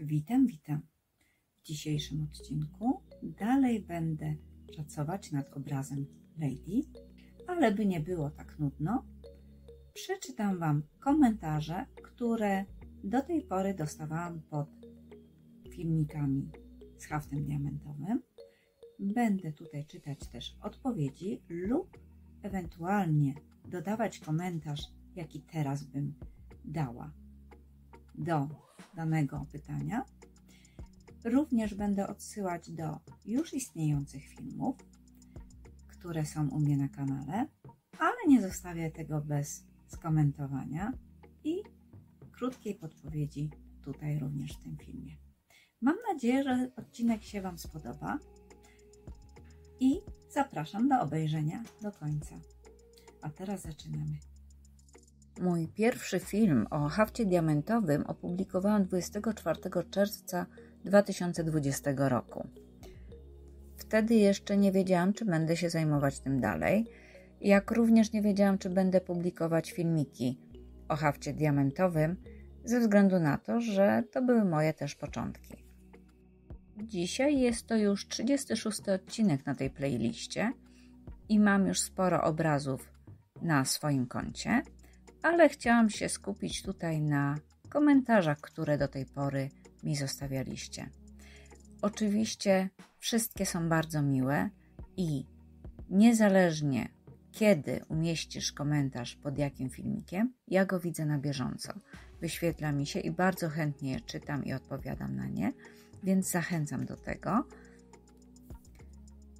Witam. W dzisiejszym odcinku dalej będę pracować nad obrazem Lady, ale by nie było tak nudno, przeczytam Wam komentarze, które do tej pory dostawałam pod filmikami z haftem diamentowym. Będę tutaj czytać też odpowiedzi lub ewentualnie dodawać komentarz, jaki teraz bym dała do danego pytania. Również będę odsyłać do już istniejących filmów, które są u mnie na kanale, ale nie zostawię tego bez skomentowania i krótkiej podpowiedzi tutaj również w tym filmie. Mam nadzieję, że odcinek się Wam spodoba i zapraszam do obejrzenia do końca. A teraz zaczynamy. Mój pierwszy film o hafcie diamentowym opublikowałam 24 czerwca 2020 roku. Wtedy jeszcze nie wiedziałam, czy będę się zajmować tym dalej, jak również nie wiedziałam, czy będę publikować filmiki o hafcie diamentowym, ze względu na to, że to były moje też początki. Dzisiaj jest to już 36 odcinek na tej playliście i mam już sporo obrazów na swoim koncie, ale chciałam się skupić tutaj na komentarzach, które do tej pory mi zostawialiście. Oczywiście wszystkie są bardzo miłe i niezależnie kiedy umieścisz komentarz pod jakim filmikiem, ja go widzę na bieżąco. Wyświetla mi się i bardzo chętnie je czytam i odpowiadam na nie, więc zachęcam do tego.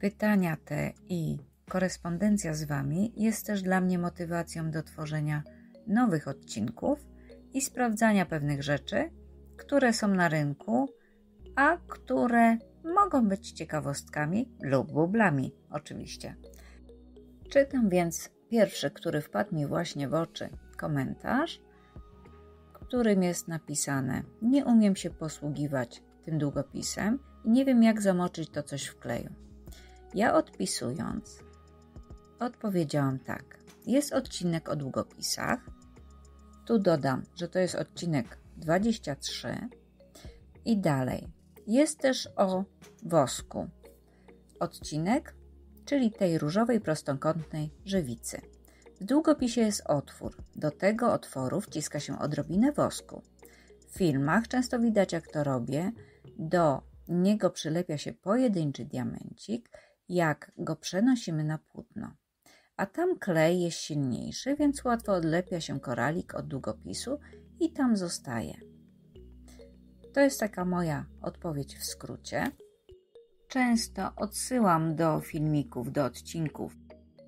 Pytania te i korespondencja z Wami jest też dla mnie motywacją do tworzenia nowych odcinków i sprawdzania pewnych rzeczy, które są na rynku, a które mogą być ciekawostkami lub bublami oczywiście. Czytam więc pierwszy, który wpadł mi właśnie w oczy, komentarz, w którym jest napisane: nie umiem się posługiwać tym długopisem i nie wiem, jak zamoczyć to coś w kleju. Ja odpisując odpowiedziałam tak: jest odcinek o długopisach, tu dodam, że to jest odcinek 23 i dalej jest też o wosku odcinek, czyli tej różowej prostokątnej żywicy. W długopisie jest otwór, do tego otworu wciska się odrobinę wosku. W filmach często widać, jak to robię, do niego przylepia się pojedynczy diamencik, jak go przenosimy na płótno. A tam klej jest silniejszy, więc łatwo odlepia się koralik od długopisu i tam zostaje. To jest taka moja odpowiedź w skrócie. Często odsyłam do filmików, do odcinków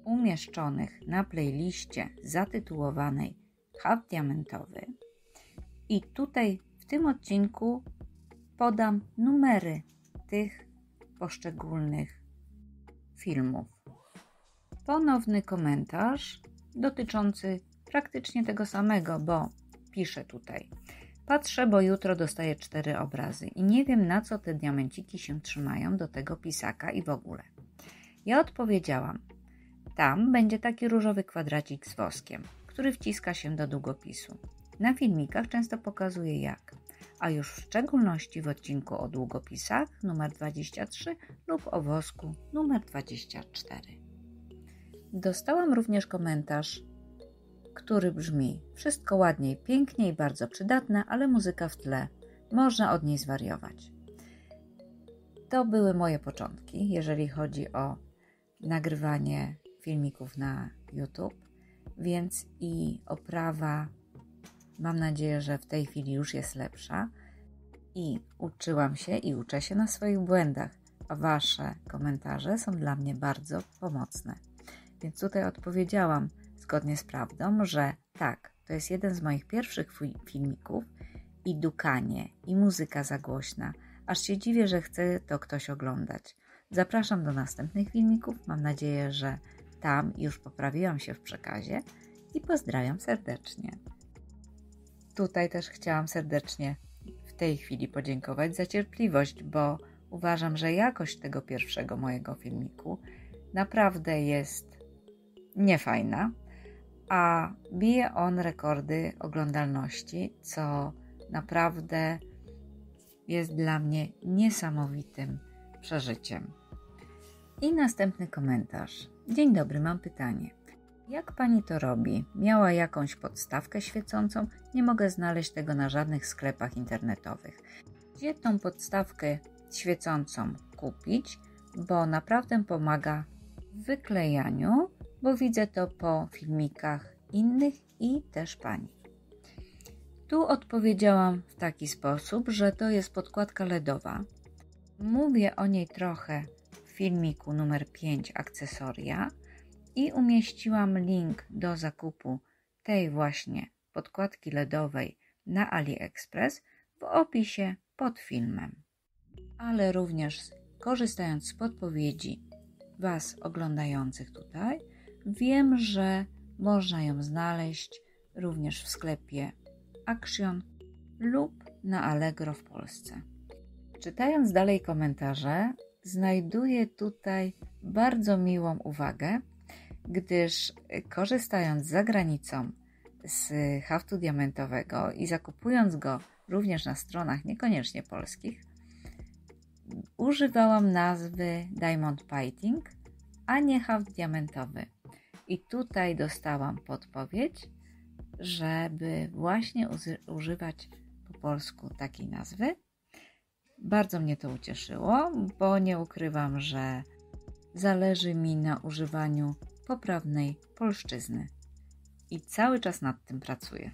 umieszczonych na playliście zatytułowanej Haft Diamentowy. I tutaj w tym odcinku podam numery tych poszczególnych filmów. Ponowny komentarz dotyczący praktycznie tego samego, bo piszę tutaj: patrzę, bo jutro dostaję 4 obrazy i nie wiem, na co te diamenciki się trzymają do tego pisaka i w ogóle. Ja odpowiedziałam: tam będzie taki różowy kwadracik z woskiem, który wciska się do długopisu. Na filmikach często pokazuję jak, a już w szczególności w odcinku o długopisach numer 23 lub o wosku numer 24. Dostałam również komentarz, który brzmi: wszystko ładnie i pięknie i bardzo przydatne, ale muzyka w tle, można od niej zwariować. To były moje początki, jeżeli chodzi o nagrywanie filmików na YouTube, więc i oprawa, mam nadzieję, że w tej chwili już jest lepsza i uczyłam się i uczę się na swoich błędach, a Wasze komentarze są dla mnie bardzo pomocne. Więc tutaj odpowiedziałam zgodnie z prawdą, że tak, to jest jeden z moich pierwszych filmików i dukanie, i muzyka za głośna. Aż się dziwię, że chce to ktoś oglądać. Zapraszam do następnych filmików. Mam nadzieję, że tam już poprawiłam się w przekazie i pozdrawiam serdecznie. Tutaj też chciałam serdecznie w tej chwili podziękować za cierpliwość, bo uważam, że jakość tego pierwszego mojego filmiku naprawdę jest niefajna, a bije on rekordy oglądalności, co naprawdę jest dla mnie niesamowitym przeżyciem. I następny komentarz. Dzień dobry, mam pytanie. Jak pani to robi? Miała jakąś podstawkę świecącą? Nie mogę znaleźć tego na żadnych sklepach internetowych. Gdzie tą podstawkę świecącą kupić? Bo naprawdę pomaga w wyklejaniu, bo widzę to po filmikach innych i też pani. Tu odpowiedziałam w taki sposób, że to jest podkładka LEDowa. Mówię o niej trochę w filmiku numer 5 akcesoria i umieściłam link do zakupu tej właśnie podkładki LEDowej na AliExpress w opisie pod filmem. Ale również korzystając z podpowiedzi Was oglądających tutaj, wiem, że można ją znaleźć również w sklepie Action lub na Allegro w Polsce. Czytając dalej komentarze, znajduję tutaj bardzo miłą uwagę, gdyż korzystając za granicą z haftu diamentowego i zakupując go również na stronach niekoniecznie polskich, używałam nazwy Diamond Painting, a nie haft diamentowy. I tutaj dostałam podpowiedź, żeby właśnie używać po polsku takiej nazwy. Bardzo mnie to ucieszyło, bo nie ukrywam, że zależy mi na używaniu poprawnej polszczyzny i cały czas nad tym pracuję.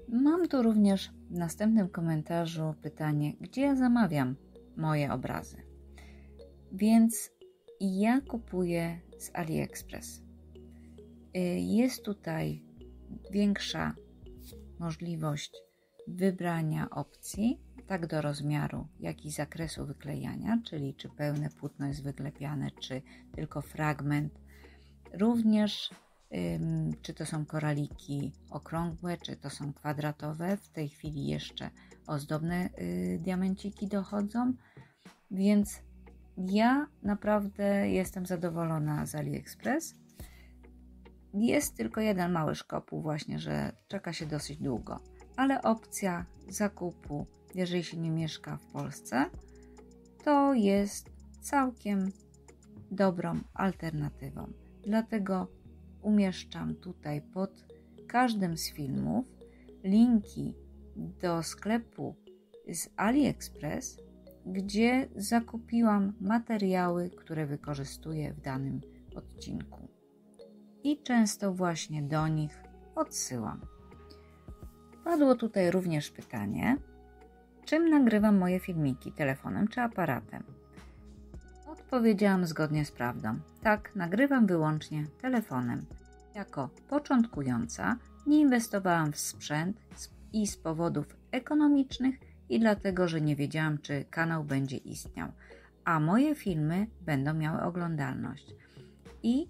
Mam tu również w następnym komentarzu pytanie, gdzie ja zamawiam moje obrazy. Więc ja kupuję z AliExpress. Jest tutaj większa możliwość wybrania opcji, tak do rozmiaru, jak i zakresu wyklejania, czyli czy pełne płótno jest wyklepiane, czy tylko fragment. Również czy to są koraliki okrągłe, czy to są kwadratowe. W tej chwili jeszcze ozdobne diamenciki dochodzą, więc ja naprawdę jestem zadowolona z AliExpress. Jest tylko jeden mały szkopuł właśnie, że czeka się dosyć długo, ale opcja zakupu, jeżeli się nie mieszka w Polsce, to jest całkiem dobrą alternatywą. Dlatego umieszczam tutaj pod każdym z filmów linki do sklepu z AliExpress, gdzie zakupiłam materiały, które wykorzystuję w danym odcinku. I często właśnie do nich odsyłam. Padło tutaj również pytanie, czym nagrywam moje filmiki, telefonem czy aparatem? Odpowiedziałam zgodnie z prawdą. Tak, nagrywam wyłącznie telefonem. Jako początkująca nie inwestowałam w sprzęt i z powodów ekonomicznych i dlatego, że nie wiedziałam, czy kanał będzie istniał, a moje filmy będą miały oglądalność. I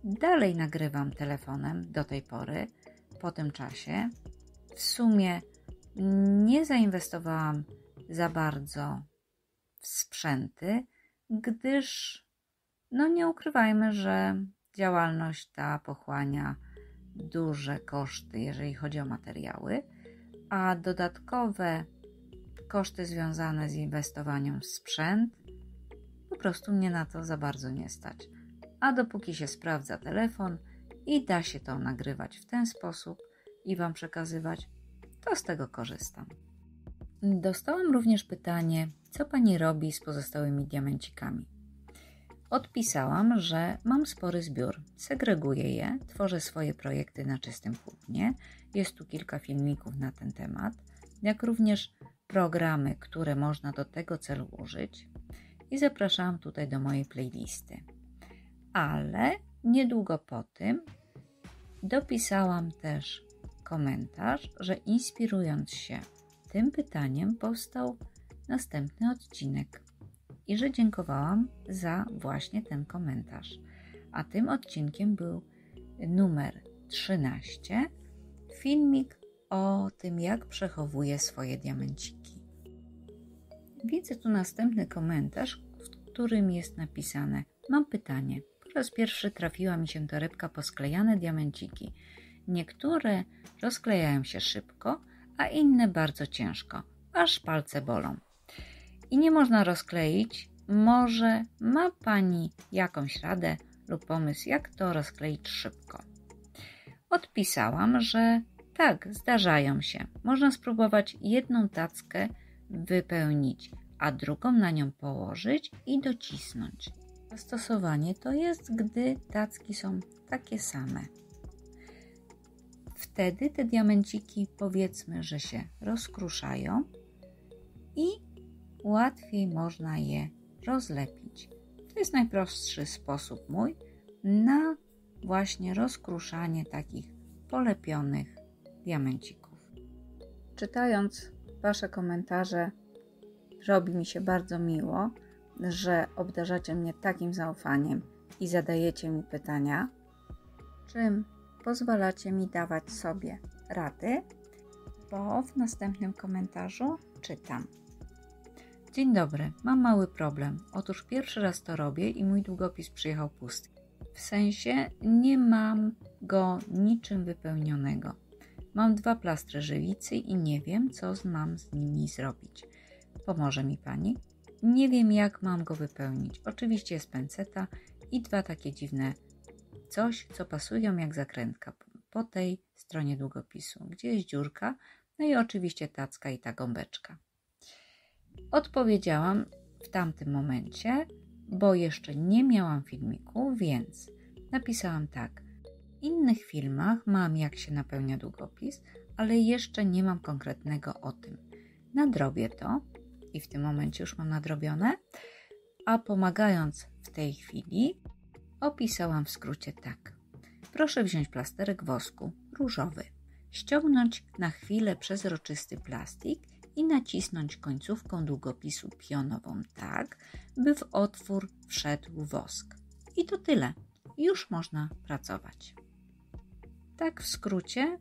dalej nagrywam telefonem do tej pory, po tym czasie. W sumie nie zainwestowałam za bardzo w sprzęty, gdyż nie ukrywajmy, że działalność ta pochłania duże koszty, jeżeli chodzi o materiały, a dodatkowe koszty związane z inwestowaniem w sprzęt po prostu mnie na to za bardzo nie stać. A dopóki się sprawdza telefon i da się to nagrywać w ten sposób i Wam przekazywać, to z tego korzystam. Dostałam również pytanie, co Pani robi z pozostałymi diamencikami. Odpisałam, że mam spory zbiór, segreguję je, tworzę swoje projekty na czystym płótnie. Jest tu kilka filmików na ten temat, jak również programy, które można do tego celu użyć i zapraszam tutaj do mojej playlisty. Ale niedługo po tym dopisałam też komentarz, że inspirując się tym pytaniem powstał następny odcinek i że dziękowałam za właśnie ten komentarz. A tym odcinkiem był numer 13, filmik o tym, jak przechowuję swoje diamenciki. Widzę tu następny komentarz, w którym jest napisane: mam pytanie. Po raz pierwszy trafiła mi się torebka posklejane diamenciki. Niektóre rozklejają się szybko, a inne bardzo ciężko. aż palce bolą. I nie można rozkleić. Może ma Pani jakąś radę lub pomysł, jak to rozkleić szybko? Odpisałam, że tak, zdarzają się. Można spróbować jedną tackę wypełnić, a drugą na nią położyć i docisnąć. Zastosowanie to jest, gdy tacki są takie same. Wtedy te diamenciki, powiedzmy, że się rozkruszają i łatwiej można je rozlepić. To jest najprostszy sposób mój na właśnie rozkruszanie takich polepionych diamencików. Czytając Wasze komentarze, robi mi się bardzo miło, że obdarzacie mnie takim zaufaniem i zadajecie mi pytania, czym pozwalacie mi dawać sobie rady, bo w następnym komentarzu czytam. Dzień dobry, mam mały problem. Otóż pierwszy raz to robię i mój długopis przyjechał pusty. W sensie nie mam go niczym wypełnionego. Mam 2 plastry żywicy i nie wiem, co mam z nimi zrobić. Pomoże mi Pani? Nie wiem, jak mam go wypełnić. Oczywiście jest pęceta i 2 takie dziwne coś, co pasują jak zakrętka po tej stronie długopisu, gdzie jest dziurka, no i oczywiście tacka i ta gąbeczka. Odpowiedziałam w tamtym momencie, bo jeszcze nie miałam filmiku, więc napisałam tak. W innych filmach mam, jak się napełnia długopis, ale jeszcze nie mam konkretnego o tym. Nadrobię to i w tym momencie już mam nadrobione, a pomagając w tej chwili opisałam w skrócie tak. Proszę wziąć plasterek wosku różowy, ściągnąć na chwilę przezroczysty plastik i nacisnąć końcówką długopisu pionową tak, by w otwór wszedł wosk. I to tyle. Już można pracować. Tak w skrócie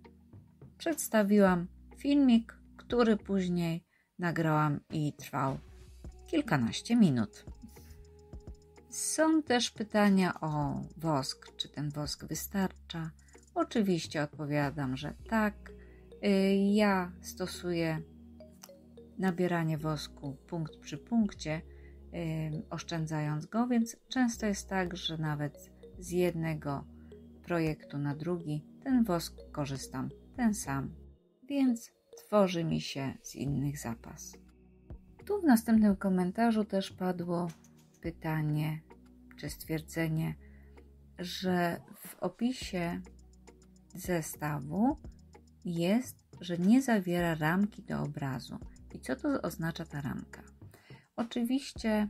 przedstawiłam filmik, który później nagrałam i trwał kilkanaście minut. Są też pytania o wosk, czy ten wosk wystarcza. Oczywiście odpowiadam, że tak. Ja stosuję nabieranie wosku punkt przy punkcie, oszczędzając go, więc często jest tak, że nawet z jednego projektu na drugi ten wosk korzystam ten sam, więc tworzy mi się z innych zapas. Tu w następnym komentarzu też padło pytanie czy stwierdzenie, że w opisie zestawu jest, że nie zawiera ramki do obrazu. I co to oznacza ta ramka? Oczywiście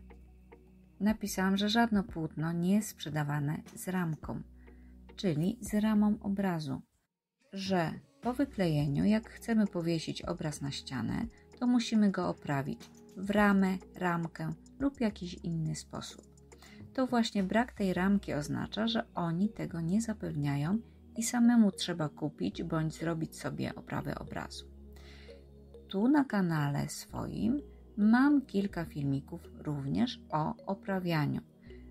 napisałam, że żadne płótno nie jest sprzedawane z ramką, czyli z ramą obrazu, że po wyklejeniu, jak chcemy powiesić obraz na ścianę, to musimy go oprawić w ramę, ramkę lub jakiś inny sposób. To właśnie brak tej ramki oznacza, że oni tego nie zapewniają i samemu trzeba kupić bądź zrobić sobie oprawę obrazu. Tu na kanale swoim mam kilka filmików również o oprawianiu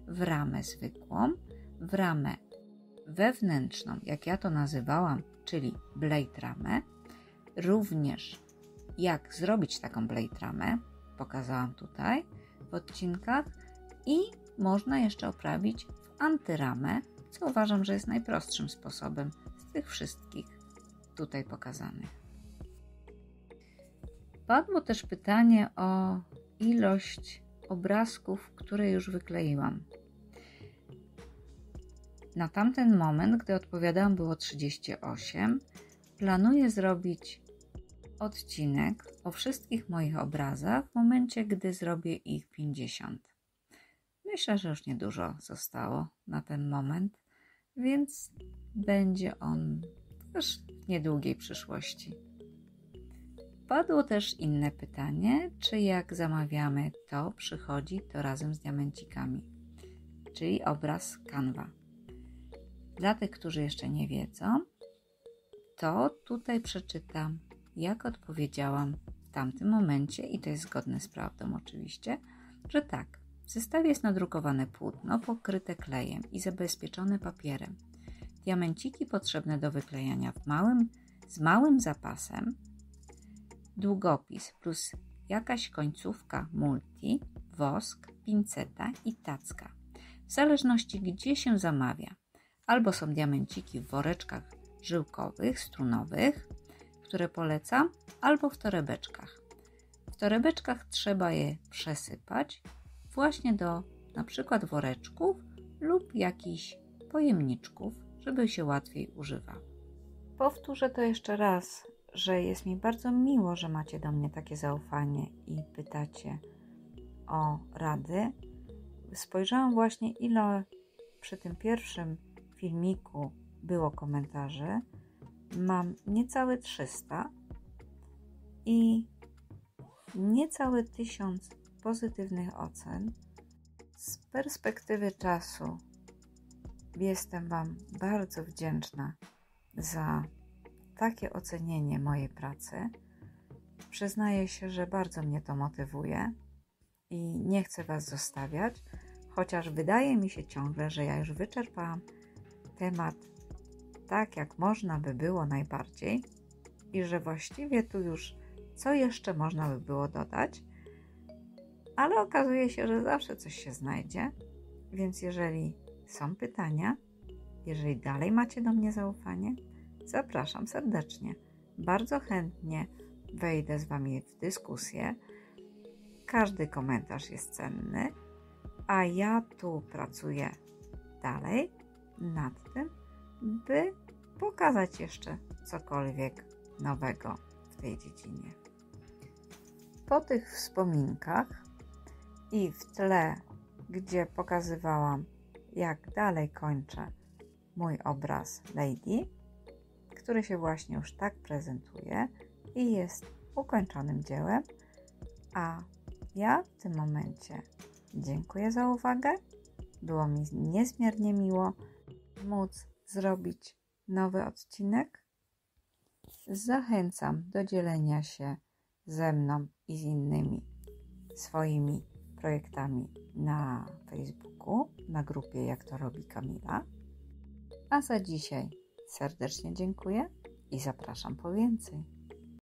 w ramę zwykłą, w ramę wewnętrzną, jak ja to nazywałam, czyli blade ramę, również jak zrobić taką blade ramę, pokazałam tutaj w odcinkach i można jeszcze oprawić w antyramę, co uważam, że jest najprostszym sposobem z tych wszystkich tutaj pokazanych. Padło też pytanie o ilość obrazków, które już wykleiłam. Na tamten moment, gdy odpowiadałam, było 38. Planuję zrobić odcinek o wszystkich moich obrazach w momencie, gdy zrobię ich 50. Myślę, że już niedużo zostało na ten moment, więc będzie on też w niedługiej przyszłości. Padło też inne pytanie, czy jak zamawiamy to, przychodzi to razem z diamencikami, czyli obraz Canva. Dla tych, którzy jeszcze nie wiedzą, to tutaj przeczytam, jak odpowiedziałam w tamtym momencie i to jest zgodne z prawdą oczywiście, że tak, w zestawie jest nadrukowane płótno pokryte klejem i zabezpieczone papierem. Diamenciki potrzebne do wyklejania z małym zapasem, długopis plus jakaś końcówka multi, wosk, pinceta i tacka. W zależności gdzie się zamawia. Albo są diamenciki w woreczkach żyłkowych, strunowych, które polecam, albo w torebeczkach. W torebeczkach trzeba je przesypać właśnie do na przykład woreczków lub jakichś pojemniczków, żeby się łatwiej używało. Powtórzę to jeszcze raz, że jest mi bardzo miło, że macie do mnie takie zaufanie i pytacie o rady. Spojrzałam właśnie, ile przy tym pierwszym filmiku było komentarzy. Mam niecałe 300 i niecałe 1000 pozytywnych ocen. Z perspektywy czasu jestem Wam bardzo wdzięczna za takie ocenienie mojej pracy. Przyznaję się, że bardzo mnie to motywuje i nie chcę Was zostawiać, chociaż wydaje mi się ciągle, że ja już wyczerpałam temat tak, jak można by było najbardziej i że właściwie tu już co jeszcze można by było dodać, ale okazuje się, że zawsze coś się znajdzie, więc jeżeli są pytania, jeżeli dalej macie do mnie zaufanie, zapraszam serdecznie. Bardzo chętnie wejdę z Wami w dyskusję. Każdy komentarz jest cenny, a ja tu pracuję dalej nad tym, by pokazać jeszcze cokolwiek nowego w tej dziedzinie. Po tych wspominkach i w tle, gdzie pokazywałam, jak dalej kończę mój obraz Lady, który się właśnie już tak prezentuje i jest ukończonym dziełem, a ja w tym momencie dziękuję za uwagę. Było mi niezmiernie miło móc zrobić nowy odcinek. Zachęcam do dzielenia się ze mną i z innymi swoimi projektami na Facebooku, na grupie Jak to robi Kamila. A za dzisiaj serdecznie dziękuję i zapraszam po więcej.